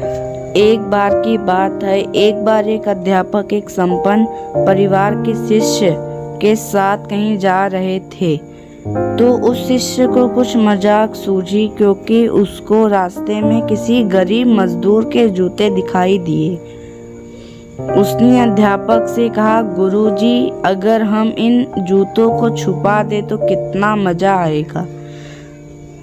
एक बार की बात है, एक बार एक अध्यापक एक संपन्न परिवार के शिष्य के साथ कहीं जा रहे थे, तो उस शिष्य को कुछ मजाक सूझी क्योंकि उसको रास्ते में किसी गरीब मजदूर के जूते दिखाई दिए। उसने अध्यापक से कहा, गुरुजी, अगर हम इन जूतों को छुपा दे तो कितना मजा आएगा।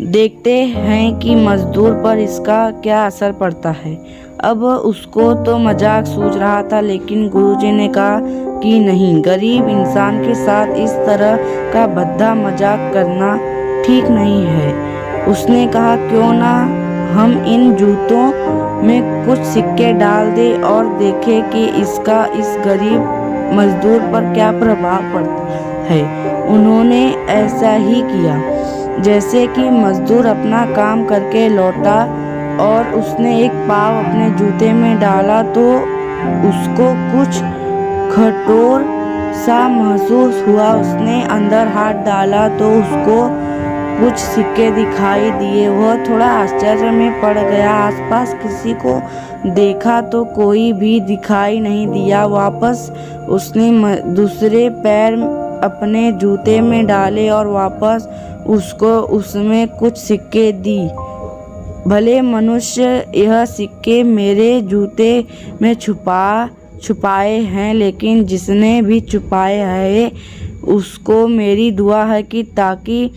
देखते हैं कि मजदूर पर इसका क्या असर पड़ता है। अब उसको तो मजाक सूझ रहा था, लेकिन गुरुजी ने कहा कि नहीं, गरीब इंसान के साथ इस तरह का भद्दा मजाक करना ठीक नहीं है। उसने कहा, क्यों ना हम इन जूतों में कुछ सिक्के डाल दे और देखें कि इसका इस गरीब मजदूर पर क्या प्रभाव पड़ता है। उन्होंने ऐसा ही किया। जैसे कि मजदूर अपना काम करके लौटा और उसने एक पाव अपने जूते में डाला तो उसको कुछ खटोर सा महसूस हुआ। उसने अंदर हाथ डाला तो उसको कुछ सिक्के दिखाई दिए। वह थोड़ा आश्चर्य में पड़ गया। आसपास किसी को देखा तो कोई भी दिखाई नहीं दिया। वापस उसने दूसरे पैर अपने जूते में डाले और वापस उसको उसमें कुछ सिक्के दी। भले मनुष्य, यह सिक्के मेरे जूते में छुपाए हैं, लेकिन जिसने भी छुपाए हैं उसको मेरी दुआ है कि ताकि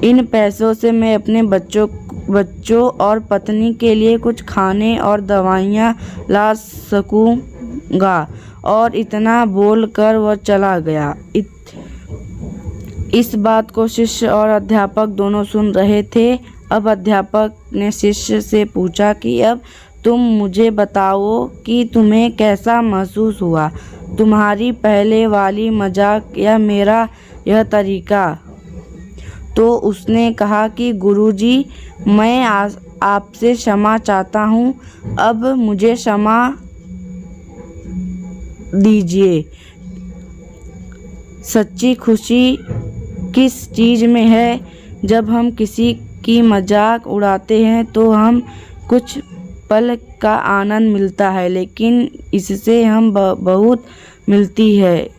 इन पैसों से मैं अपने बच्चों और पत्नी के लिए कुछ खाने और दवाइयाँ ला सकूँगा। और इतना बोलकर वह चला गया। इस बात को शिष्य और अध्यापक दोनों सुन रहे थे। अब अध्यापक ने शिष्य से पूछा कि अब तुम मुझे बताओ कि तुम्हें कैसा महसूस हुआ, तुम्हारी पहले वाली मजाक या मेरा यह तरीका। तो उसने कहा कि गुरुजी, मैं आपसे क्षमा चाहता हूँ, अब मुझे क्षमा दीजिए। सच्ची खुशी किस चीज़ में है? जब हम किसी की मजाक उड़ाते हैं तो हम कुछ पल का आनंद मिलता है, लेकिन इससे हम बहुत मिलती है।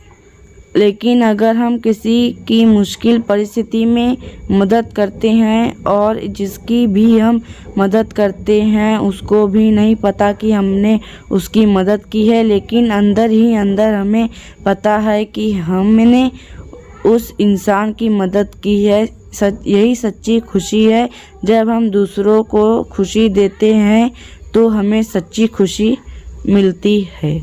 लेकिन अगर हम किसी की मुश्किल परिस्थिति में मदद करते हैं और जिसकी भी हम मदद करते हैं उसको भी नहीं पता कि हमने उसकी मदद की है, लेकिन अंदर ही अंदर हमें पता है कि हमने उस इंसान की मदद की है। यही सच्ची खुशी है। जब हम दूसरों को खुशी देते हैं तो हमें सच्ची खुशी मिलती है।